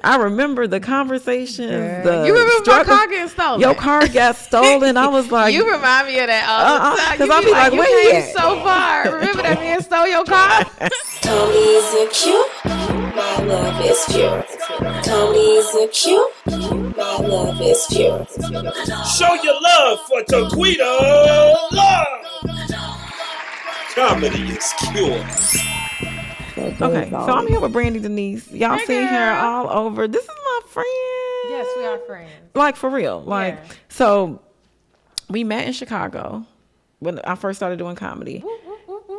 I remember the conversations. You remember my car getting stolen? Your car got stolen. I was like, you remind me of that all the time. Because I'll be like, where you came so far. Remember that man stole your car? Tony isn't cute. My love is pure. Tony isn't cute. My love is pure. Show your love for Taquita Love. Comedy is cure. Okay, so I'm here with Brandi Denise. Y'all see her all over. This is my friend. Yes, we are friends. Like, for real. Like, so we met in Chicago when I first started doing comedy.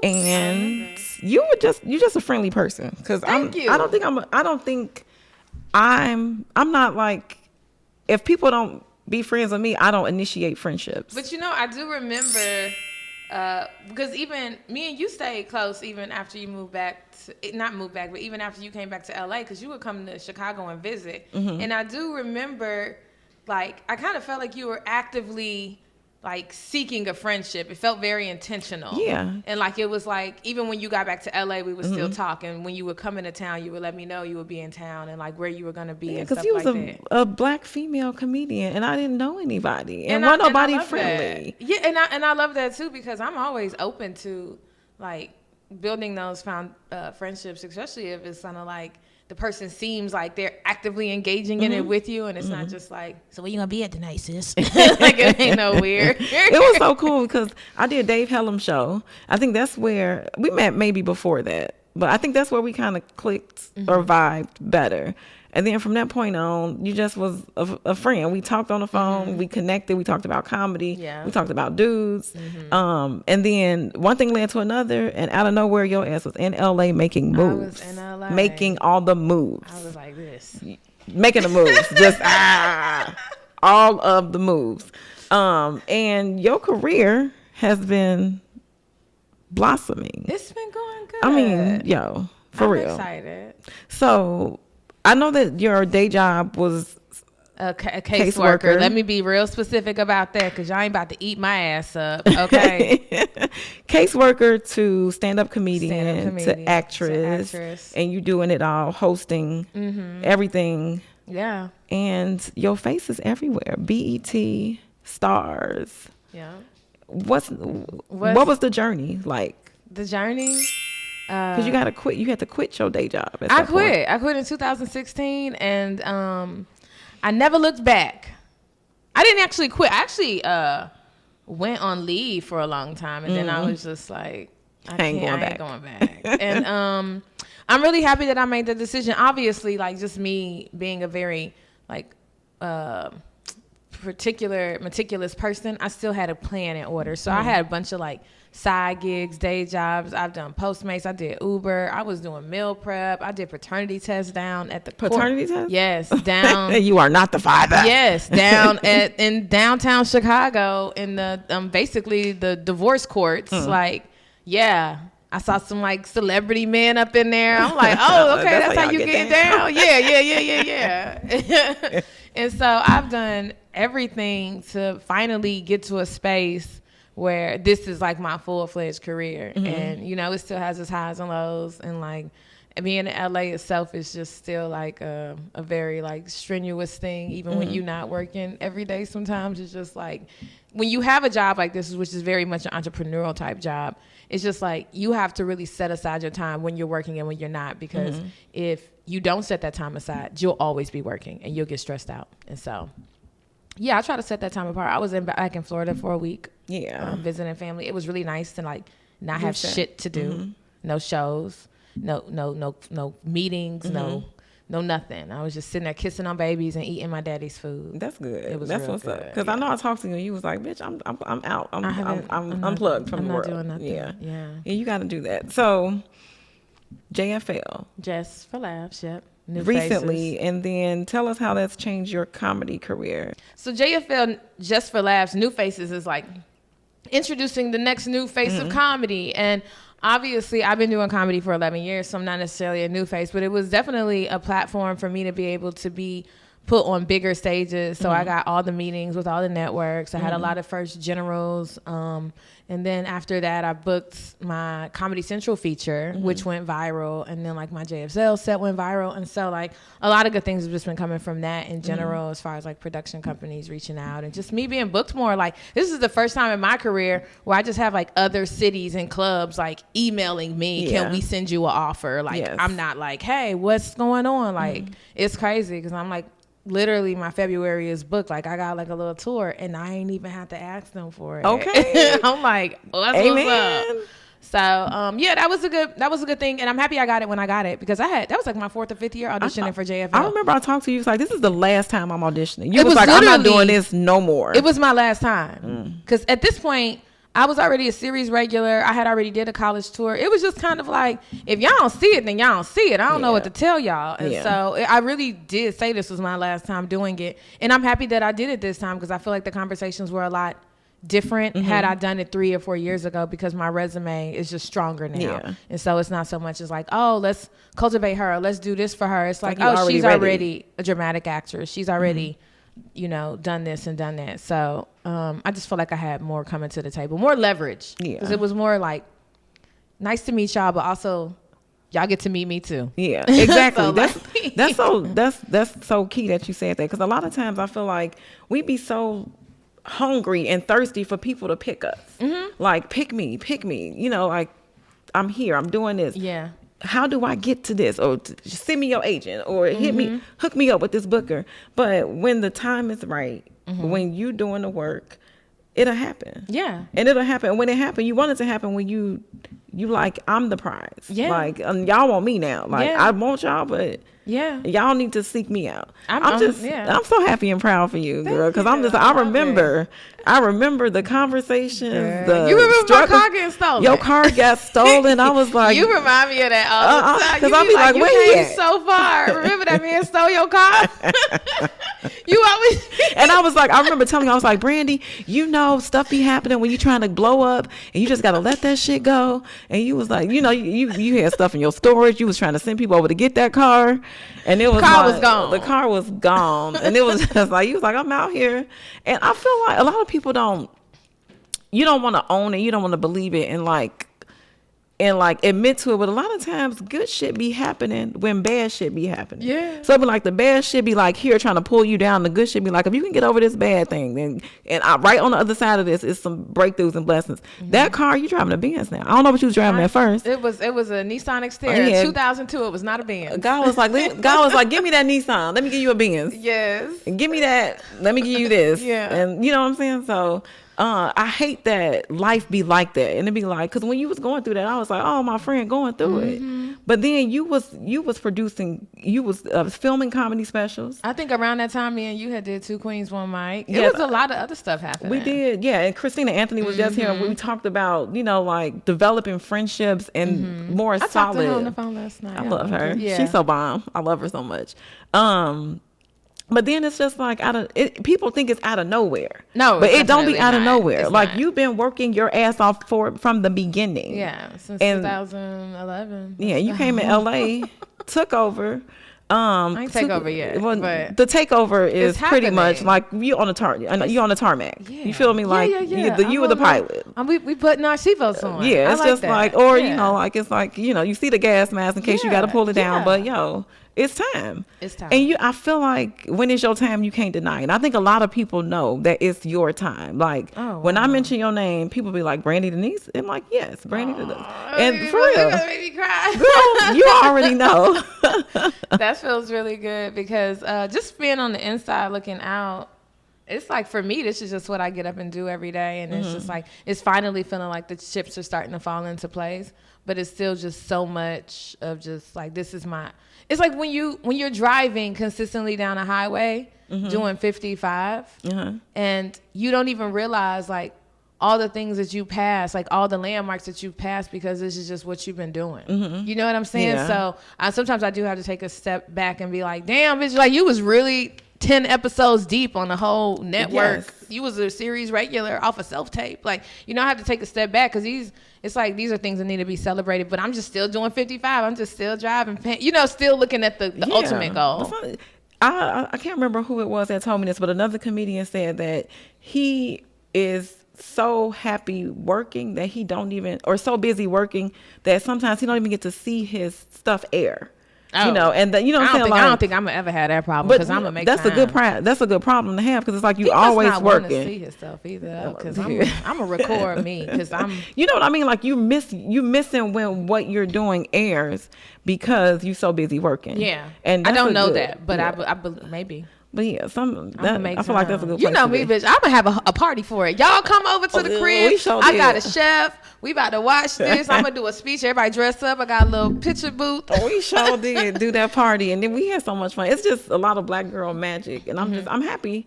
And you're just a friendly person. Because I'm not like, if people don't be friends with me, I don't initiate friendships. But I do remember, because even me and you stayed close even after you moved back, but even after you came back to LA, because you would come to Chicago and visit. Mm-hmm. And I do remember, like, I kind of felt like you were actively like seeking a friendship. It felt very intentional. Yeah. And like, it was like, even when you got back to LA, we would still talk. And when you would come into town, you would let me know you would be in town and like where you were going to be and stuff like that. Because you was a black female comedian and I didn't know anybody and wasn't nobody friendly. That. Yeah. And I love that too, because I'm always open to like building those friendships, especially if it's kind of like, the person seems like they're actively engaging in it with you, and it's not just like, so where you gonna be at tonight, sis? Like, it ain't no weird. It was so cool because I did Dave Hellum's show. I think that's where we met, maybe before that, but I think that's where we kind of clicked or vibed better. And then from that point on, you just was a friend. We talked on the phone. We connected. We talked about comedy. Yeah. We talked about dudes. And then one thing led to another. And out of nowhere, your ass was in LA making moves. I was in LA. Making all the moves. I was like this. Making the moves. Just all of the moves. And your career has been blossoming. It's been going good. I mean, for real. I'm excited. So I know that your day job was a caseworker. Let me be real specific about that, because y'all ain't about to eat my ass up, okay? Caseworker to stand-up comedian to actress. And you doing it all, hosting everything. Yeah. And your face is everywhere. BET, stars. Yeah. What was the journey like? The journey? Because you gotta quit. You had to quit your day job. I quit in 2016, and I never looked back. I didn't actually quit. I actually went on leave for a long time, and then I was just like, I ain't going back. And I'm really happy that I made the decision. Obviously, like, just me being a very like meticulous person, I still had a plan in order. So I had a bunch of like side gigs, day jobs. I've done Postmates. I did Uber. I was doing meal prep. I did paternity tests down at the paternity test. Yes, down. You are not the father. Yes, down in downtown Chicago in the basically the divorce courts. Like, yeah. I saw some like celebrity men up in there. I'm like, oh, okay, that's how you get down. Yeah. And so I've done everything to finally get to a space where this is like my full-fledged career. And, it still has its highs and lows. And like being in LA itself is just still like a very like strenuous thing, even when you're not working every day. Sometimes it's just like when you have a job like this, which is very much an entrepreneurial type job, it's just like you have to really set aside your time when you're working and when you're not, because if you don't set that time aside, you'll always be working and you'll get stressed out. And so, yeah, I try to set that time apart. I was back in Florida for a week, visiting family. It was really nice to like not have shit to do, no shows, no meetings, no nothing. I was just sitting there kissing on babies and eating my daddy's food. That's good. It was That's real what's good. up. Because I know I talked to you and you was like, bitch, I'm out. I'm unplugged from the world. I'm not doing nothing. Yeah, you got to do that. So JFL. Just for Laughs, yep. New recently, faces. And then tell us how that's changed your comedy career. So JFL, Just for Laughs, New Faces is like introducing the next new face of comedy. And obviously, I've been doing comedy for 11 years, so I'm not necessarily a new face, but it was definitely a platform for me to be able to be put on bigger stages. So I got all the meetings with all the networks. I had a lot of first generals. And then after that, I booked my Comedy Central feature, which went viral. And then like my JFL set went viral. And so like a lot of good things have just been coming from that in general, as far as like production companies reaching out and just me being booked more. Like this is the first time in my career where I just have like other cities and clubs like emailing me, can we send you an offer? Like I'm not like, hey, what's going on? Like it's crazy because I'm like, literally my February is booked. Like I got like a little tour and I ain't even have to ask them for it. Okay. I'm like, well, that's Amen. what's up. So yeah, that was a good thing, and I'm happy I got it when I got it because that was like my 4th or 5th year auditioning for JFL. I remember I talked to you. It's like, this is the last time I'm auditioning. You was like, I'm not doing this no more. It was my last time because at this point I was already a series regular. I had already did a college tour. It was just kind of like, if y'all don't see it, then y'all don't see it. I don't know what to tell y'all. And so I really did say this was my last time doing it. And I'm happy that I did it this time because I feel like the conversations were a lot different had I done it 3 or 4 years ago because my resume is just stronger now. Yeah. And so it's not so much as like, oh, let's cultivate her. Let's do this for her. It's like, oh, she's already a dramatic actress. She's already you know, done this and done that. So I just feel like I had more coming to the table, more leverage. Yeah. Because it was more like, nice to meet y'all, but also y'all get to meet me too. Yeah, exactly. So that's so key that you said that, because a lot of times I feel like we be so hungry and thirsty for people to pick us. Mm-hmm. Like, pick me. You know, like, I'm here. I'm doing this. Yeah. How do I get to this? Or send me your agent, or hook me up with this booker. But when the time is right, when you doing the work, it'll happen. Yeah. And it'll happen. When it happens, you want it to happen when you like, I'm the prize. Yeah. Like, y'all want me now. Like, I want y'all, but y'all need to seek me out. I'm so happy and proud for you, girl. Because I remember the conversations. You remember my car getting stolen? Your car got stolen. I was like, you remind me of that all the time. Because I'll be like, where you came so far. Remember that man stole your car? You always. And I was like, I remember telling you, I was like, Brandi, you know, stuff be happening when you trying to blow up, and you just got to let that shit go. And you was like, you know, you had stuff in your storage. You was trying to send people over to get that car. And it was the car was gone. And it was just like, you was like, I'm out here. And I feel like a lot of people don't want to own it. You don't want to believe it and admit to it. But a lot of times good shit be happening when bad shit be happening. Yeah. So it'd be like, the bad shit be like here trying to pull you down. The good shit be like, if you can get over this bad thing, then right on the other side of this is some breakthroughs and blessings. Mm-hmm. That car, you driving a Benz now. I don't know what you was driving at first. It was a Nissan Xterra, 2002. It was not a Benz. God was like, give me that Nissan. Let me give you a Benz. Yes. And give me that. Let me give you this. Yeah. And you know what I'm saying? So I hate that life be like that. And it be like, because when you was going through that, I was like, oh, my friend going through it. But then you was producing, you was filming comedy specials. I think around that time, me and you had did Two Queens, One Mic. It was a lot of other stuff happening. We did, yeah. And Christina Anthony was just here. And we talked about, you know, like developing friendships and more solid. I talked to her on the phone last night. I love her. Yeah. She's so bomb. I love her so much. But then it's just like people think it's out of nowhere. No, but it don't be out of nowhere. Like, you've been working your ass off from the beginning. Yeah, since 2011. Yeah, you came in LA, took over. I ain't take over yet. Well, but the takeover is pretty much like you on the tarmac. Yeah. You feel me? Like you were the pilot. We putting our seatbelts on. Yeah, it's just like, or you know, like it's like, you know, you see the gas mask in case you got to pull it down, but it's time. It's time. And I feel like when it's your time, you can't deny it. And I think a lot of people know that it's your time. Like, when I mention your name, people be like, Brandi Denise? I'm like, yes, Brandi Denise. And for real. That made me cry. Girl, you already know. That feels really good because just being on the inside looking out, it's like, for me, this is just what I get up and do every day. And it's just like, it's finally feeling like the chips are starting to fall into place. But it's still just so much of just like, this is my... It's like when you're driving consistently down a highway doing 55 and you don't even realize like all the things that you pass, like all the landmarks that you've passed, because this is just what you've been doing. You know what I'm saying? Yeah. So sometimes I do have to take a step back and be like, damn, bitch, like you was really 10 episodes deep on the whole network. Yes. You was a series regular off a self-tape. Like, you know, I have to take a step back because it's like these are things that need to be celebrated, but I'm just still doing 55. I'm just still driving, you know, still looking at the ultimate goal. I can't remember who it was that told me this, but another comedian said that he is so happy working that he don't even, or so busy working that sometimes he don't even get to see his stuff air. Oh. You know, and you know what I'm saying? I don't think I'm gonna ever have that problem because I'm gonna make that's time. That's a good problem to have because it's like you He must always not want to working. see his stuff either because I'm a record me because I'm. You know what I mean? Like you missing when what you're doing airs because you're so busy working. Yeah, and I don't that's know good, that, but yeah. I maybe. But yeah, I feel like that's a good place You know to me, be. bitch. I'm gonna have a party for it. Y'all come over to the crib. We sure I got a did. chef. We about to watch this. I'm gonna do a speech. Everybody dress up. I got a little picture booth. We sure did do that party, and then we had so much fun. It's just a lot of black girl magic, and I'm happy.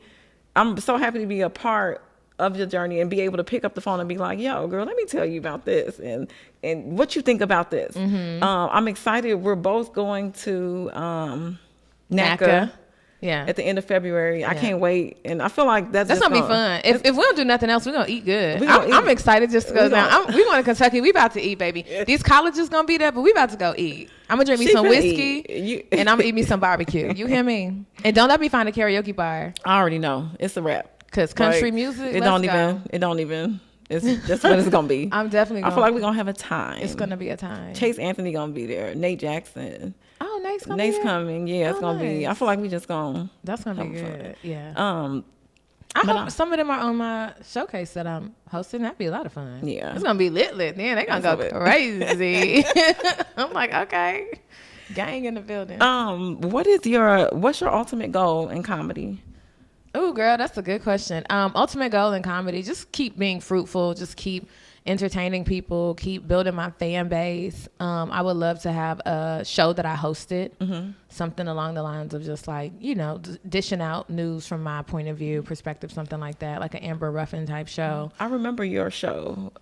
I'm so happy to be a part of your journey and be able to pick up the phone and be like, yo, girl, let me tell you about this and what you think about this. I'm excited. We're both going to NACA. Yeah. At the end of February. I can't wait. And I feel like that's gonna be fun. If we don't do nothing else, we're gonna eat good. Gonna I'm eat. excited just to go down. We going to Kentucky. We about to eat, baby. These colleges gonna be there, but we about to go eat. I'm gonna drink me some whiskey and I'm gonna eat me some barbecue. You hear me? And don't let me find a karaoke bar. I already know. It's a wrap. Cause country music, It don't even. It's just what it's gonna be. I'm definitely. I feel like we're gonna have a time. It's gonna be a time. Chase Anthony gonna be there. Nate Jackson. Oh, Nate's coming. Yeah, it's gonna be. I feel like we just gonna. That's gonna be good. Fun. Yeah. I hope some of them are on my showcase that I'm hosting. That'd be a lot of fun. Yeah. It's gonna be lit. Then they're gonna go crazy. I'm like, okay, gang in the building. What's your ultimate goal in comedy? Oh, girl, that's a good question. Ultimate goal in comedy: just keep being fruitful. Just keep entertaining people, keep building my fan base. I would love to have a show that I hosted, something along the lines of just like, dishing out news from my point of view, perspective, something like that, like an Amber Ruffin type show. I remember your show.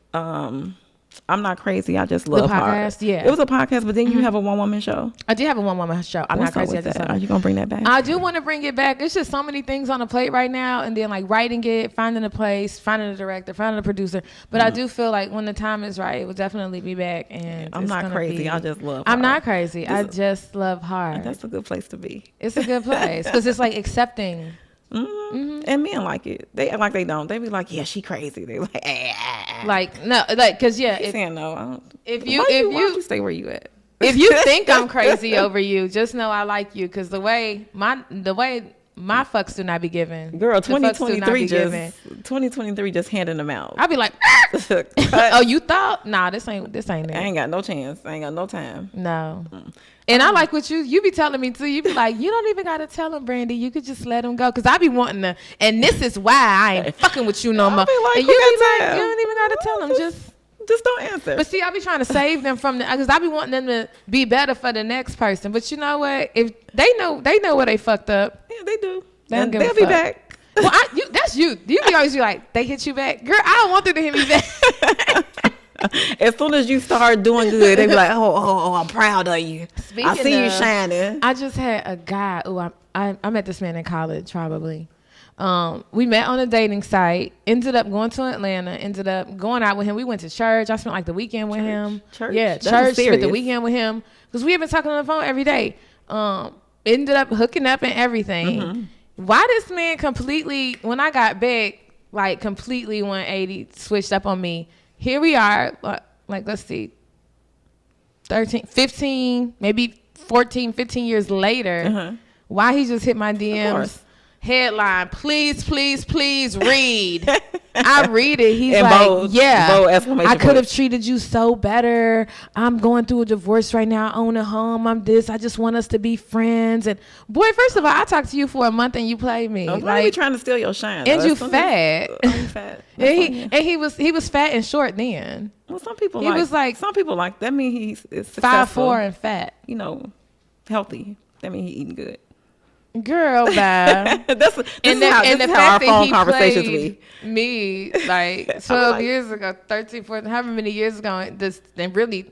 I'm Not Crazy. I Just Love the podcast. Hard. Yeah, it was a podcast, but then you have a one-woman show. I do have a one-woman show. I'm Not Crazy. Are you gonna bring that back? I do want to bring it back. It's just so many things on the plate right now, and then like writing it, finding a place, finding a director, finding a producer. But I do feel like when the time is right, it will definitely be back. And I'm not crazy. I just love. I'm not crazy. I just love hard. That's a good place to be. It's a good place because it's like accepting. And men like it. They act like they don't. They be like, yeah, she crazy. They like, like no, like because He's saying no. I don't. If why you don't you stay where you at. If you think I'm crazy over you, just know I like you because the way my fucks do not be given. Girl, 2023 just handing them out. I'll be like, oh, you thought? Nah, this ain't it. I ain't got no chance. I ain't got no time. No. And I like what you be telling me too. You be like, you don't even gotta tell him, Brandi. You could just let him go. Cause I be wanting to, and this is why I ain't fucking with you no more. Like, and you be like, you don't even gotta tell him. Just don't answer. But see, I be trying to save them from because I be wanting them to be better for the next person. But you know what? If they know where they fucked up. Yeah, they do. They'll be back. Well, that's you. You be always be like, they hit you back, girl. I don't want them to hit me back. As soon as you start doing good, they be like, oh, I'm proud of you. I see you shining. I just had a guy. I met this man in college, probably. We met on a dating site, ended up going to Atlanta, ended up going out with him. We went to church. I spent like the weekend with him. Church? Yeah, church. Spent the weekend with him because we have been talking on the phone every day. Ended up hooking up and everything. Why this man completely, when I got back, like completely 180 switched up on me. Here we are, like let's see, 13, 15, maybe 14, 15 years later. Why he just hit my DMs? Headline, please read. I read it. He's and like, bold, yeah, I could have points. treated you so better. I'm going through a divorce right now. I own a home. I'm this. I just want us to be friends. And boy, first of all, I talked to you for a month and you played me. Why are you trying to steal your shine? And you fat. You fat. and he was fat and short then. Well, some people like that mean he's successful. 5'4" and fat. Healthy. That mean he eating good. Girl, bye. this is how our phone conversations be. Me, like 12 years ago, 13, 14, however many years ago, and really,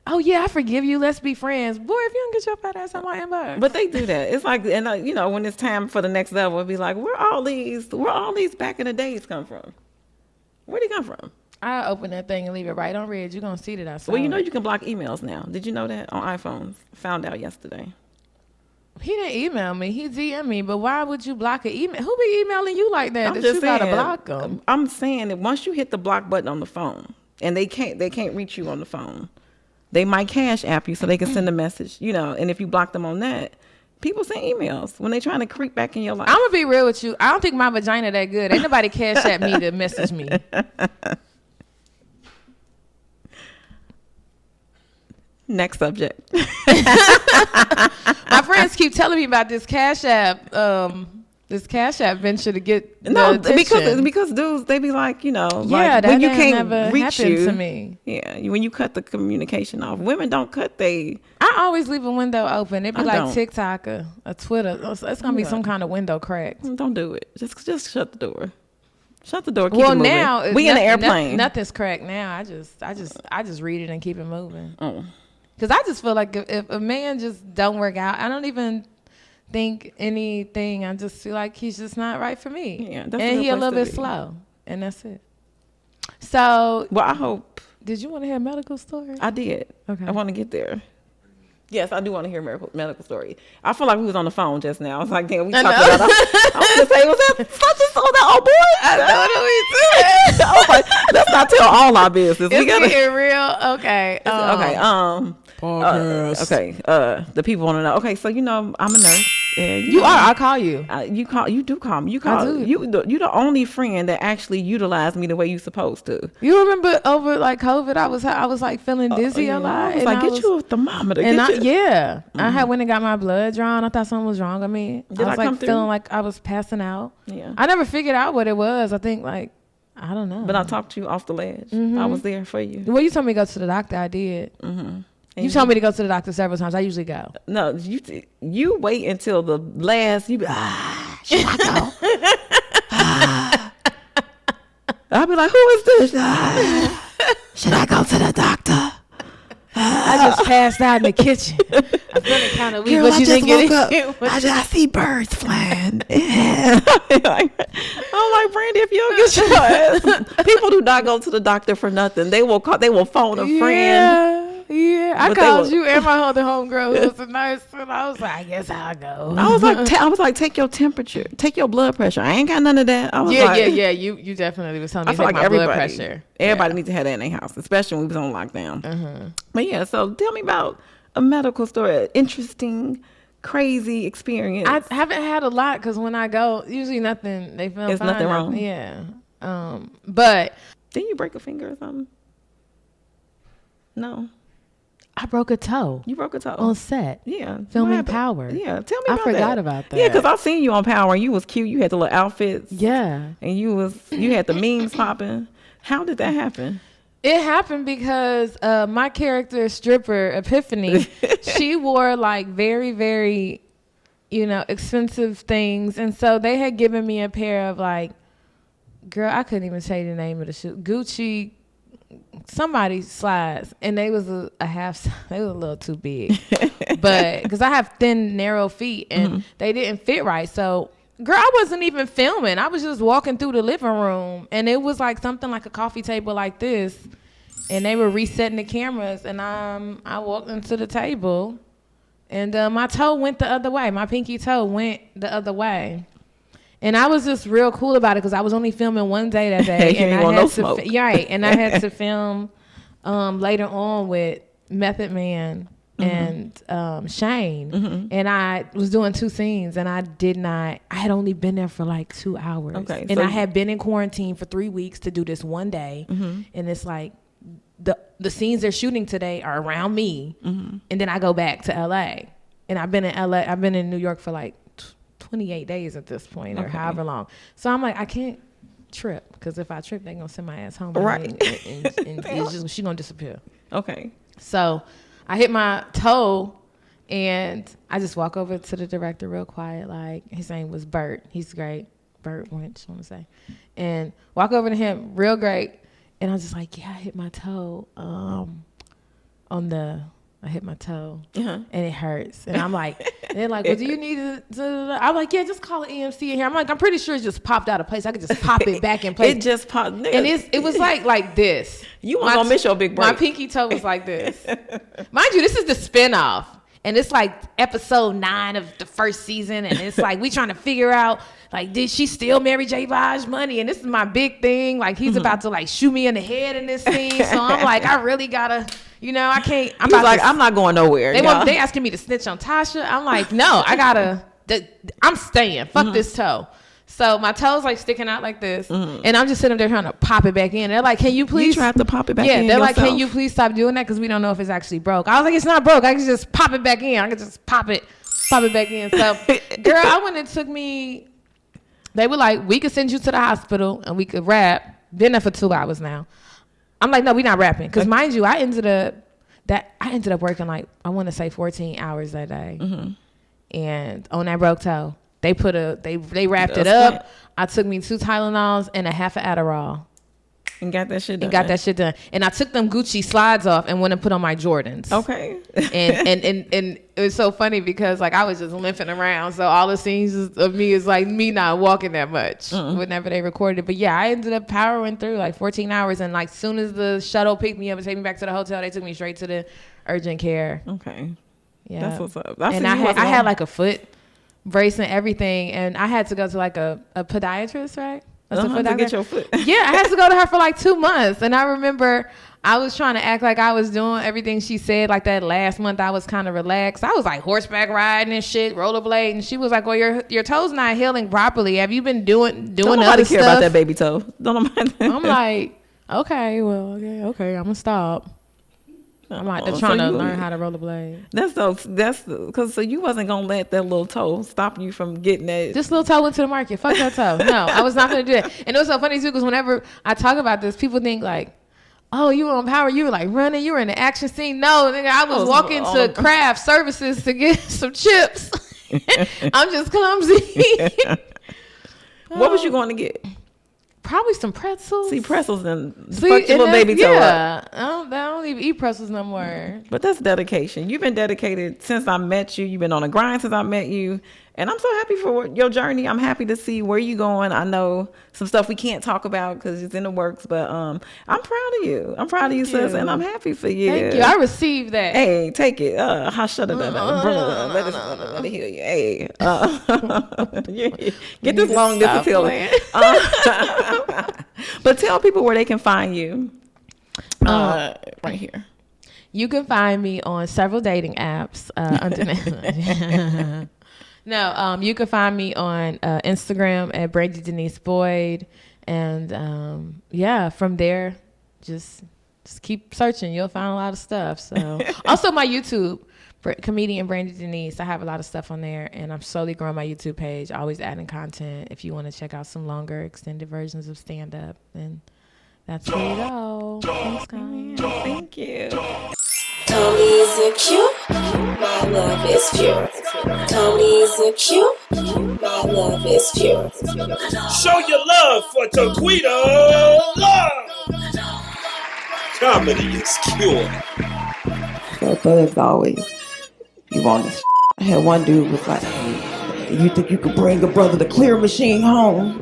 oh yeah, I forgive you. Let's be friends. Boy, if you don't get your fat ass on my inbox. But they do that. It's like, and when it's time for the next level, it'll be like, where all these back in the days come from? Where'd they come from? I open that thing and leave it right on red. You're gonna see that I saw. Well, you can block emails now. Did you know that on iPhones? Found out yesterday. He didn't email me. He DM'd me. But why would you block an email? Who be emailing you like that? I'm That just you saying, gotta block them. I'm saying that once you hit the block button on the phone, and they can't reach you on the phone, they might cash app you so they can send a message, and if you block them on that, people send emails when they trying to creep back in your life. I'm gonna be real with you. I don't think my vagina that good. Ain't nobody cash app me to message me. Next subject. My friends keep telling me about this cash app venture to get because dudes, they be like, that when you ain't can't never reach happened you to me. Yeah, when you cut the communication off, women don't cut I always leave a window open. It'd be like don't. TikTok or a Twitter. It's gonna be some kind of window cracked. Don't do it. Just shut the door. Shut the door. Keep Well, it moving. now we in the airplane. Nothing's cracked now. I just read it and keep it moving. Oh. Because I just feel like if a man just don't work out, I don't even think anything. I just feel like he's just not right for me. Yeah, that's and he a little bit slow, and that's it. So, well, I hope. Did you want to hear a medical story? I did. Okay. I want to get there. Yes, I do want to hear a medical story. I feel like we was on the phone just now. I was like, damn, we talked about it. I was going to say, was that old boy? I know what we I was like, let's not tell all our business. It's getting real. Okay. Podcast. The people want to know. Okay, so I'm a nurse. And you are. I call you. You do call me. You call. I do. You the only friend that actually utilized me the way you supposed to. You remember over like COVID, I was like feeling dizzy a lot. I was like, get you a thermometer. I had went and got my blood drawn. I thought something was wrong with me. I was like feeling like I was passing out. Yeah. I never figured out what it was. I think I don't know. But I talked to you off the ledge. Mm-hmm. I was there for you. Well, you told me to go to the doctor. I did. Mm-hmm. You told me to go to the doctor several times. I usually go. No, you wait until the last. You be should I go? I'll be like, who is this? Should I go to the doctor? I just passed out in the kitchen. I'm feeling kind of weak. Girl, I just woke up. I see birds flying. I'm like, Brandi, if you don't get your ass. People do not go to the doctor for nothing. They will phone a friend. Yeah, I called you and my other homegirl who was a nurse, and I was like, I guess I'll go. I was like, take your temperature, take your blood pressure. I ain't got none of that. I was yeah. You definitely was telling me to take my blood pressure. Everybody needs to have that in their house, especially when we was on lockdown. But yeah, so tell me about a medical story, an interesting, crazy experience. I haven't had a lot because when I go, usually nothing. They feel there's fine. Nothing wrong. Yeah. But didn't you break a finger or something? No. I broke a toe. You broke a toe on set. Yeah, filming Power. Yeah, tell me about that. I forgot about that. Yeah, because I seen you on Power and you was cute. You had the little outfits. Yeah, and you had the memes popping. How did that happen? It happened because my character stripper Epiphany, she wore like very, very, expensive things, and so they had given me a pair of like, girl, I couldn't even say the name of the shoe, Gucci. Somebody slides, and they was a half. They was a little too big, but because I have thin, narrow feet, and they didn't fit right. So, girl, I wasn't even filming. I was just walking through the living room, and it was like something like a coffee table like this, and they were resetting the cameras, and I walked into the table, and my toe went the other way. My pinky toe went the other way. And I was just real cool about it because I was only filming one day that day, and I had to I had to film later on with Method Man and Shane, and I was doing 2 scenes, and I had only been there for like 2 hours, and I had been in quarantine for 3 weeks to do this one day, and it's like the scenes they're shooting today are around me, and then I go back to LA, and I've been in New York for like 28 days at this point, or however long. So I'm like, I can't trip, because if I trip, they're gonna send my ass home, right? And she's gonna disappear. Okay. So I hit my toe, and I just walk over to the director real quiet, like his name was Bert. He's great, Bert Winch, I want to say, and walk over to him real great, and I was just like, yeah, I hit my toe I hit my toe, and it hurts. And I'm like, they're like, well, do you need to? I'm like, yeah, just call an EMC in here. I'm like, I'm pretty sure it just popped out of place. I could just pop it back in place. It just popped. And it was like this. You weren't going to miss your big break. My pinky toe was like this. Mind you, this is the spinoff. And it's like episode 9 of the first season. And it's like, we trying to figure out, like, did she steal Mary J. Blige money? And this is my big thing. Like, he's about to, like, shoot me in the head in this scene. So I'm like, I really gotta, you know, I can't. I'm not going nowhere. They asking me to snitch on Tasha. I'm like, no, I'm staying. Fuck this toe. So my toe's like sticking out like this, and I'm just sitting there trying to pop it back in. They're like, "Can you please?" You tried to pop it back in. Yeah, they're yourself. like, "Can you please stop doing that? Because we don't know if it's actually broke." I was like, "It's not broke. I can just pop it back in. I can just pop it back in." So, girl, I went and took me. They were like, "We could send you to the hospital and we could rap." Been there for 2 hours now. I'm like, "No, we're not rapping." Because mind you, I ended up working like, I want to say 14 hours that day, and on that broke toe. They wrapped it up. I took me 2 Tylenols and a half of Adderall. And got that shit done. And I took them Gucci slides off and went and put on my Jordans. Okay. and it was so funny because like I was just limping around. So all the scenes of me is like me not walking that much whenever they recorded it. But yeah, I ended up powering through like 14 hours. And like soon as the shuttle picked me up and take me back to the hotel, they took me straight to the urgent care. Okay. Yeah. That's what's up. I had like a foot brace and everything, and I had to go to like a podiatrist, right? To get your foot. Yeah, I had to go to her for like 2 months, and I remember I was trying to act like I was doing everything she said. Like that last month, I was kind of relaxed. I was like horseback riding and shit, rollerblade, and she was like, "Well, your toe's not healing properly. Have you been doing Don't other care stuff?" about that baby toe. Don't nobody. I'm like, okay, well, okay, I'm gonna stop. I'm like, they're trying to learn how to rollerblade. That's because so you wasn't gonna let that little toe stop you from getting that. This little toe went to the market. Fuck that toe. No, I was not gonna do that. And it was so funny too because whenever I talk about this, people think like, "Oh, you were on Power. You were like running. You were in the action scene." No, nigga, I was walking to craft services to get some chips. I'm just clumsy. What was you going to get? Probably some pretzels. See, pretzels and fuck your little baby toe up. I don't even eat pretzels no more. But that's dedication. You've been dedicated since I met you. You've been on a grind since I met you. And I'm so happy for your journey. I'm happy to see where you're going. I know some stuff we can't talk about because it's in the works, but I'm proud of you. I'm proud of you, sis, and I'm happy for you. Thank you. I received that. Hey, take it. Let it heal you. Hey, get this long distance healing. But tell people where they can find you. Right here. You can find me on several dating apps. No, you can find me on Instagram at Brandi Denise Boyd, and from there, just keep searching. You'll find a lot of stuff. So, also my YouTube, comedian Brandi Denise. I have a lot of stuff on there, and I'm slowly growing my YouTube page. Always adding content. If you want to check out some longer, extended versions of stand up, then that's where you go. Thanks, guys. Thank you. Tony's a cute, my love is pure. Tony's a cute, my love is pure. Show your love for Taquita Love. Comedy is cure. That thugs always, you want this. I had one dude was like, "Hey, you think you could bring a brother the clear machine home?"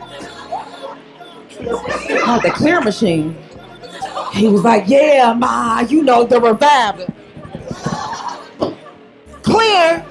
Oh, the clear machine. He was like, "Yeah, ma, you know, the reviver. Clear."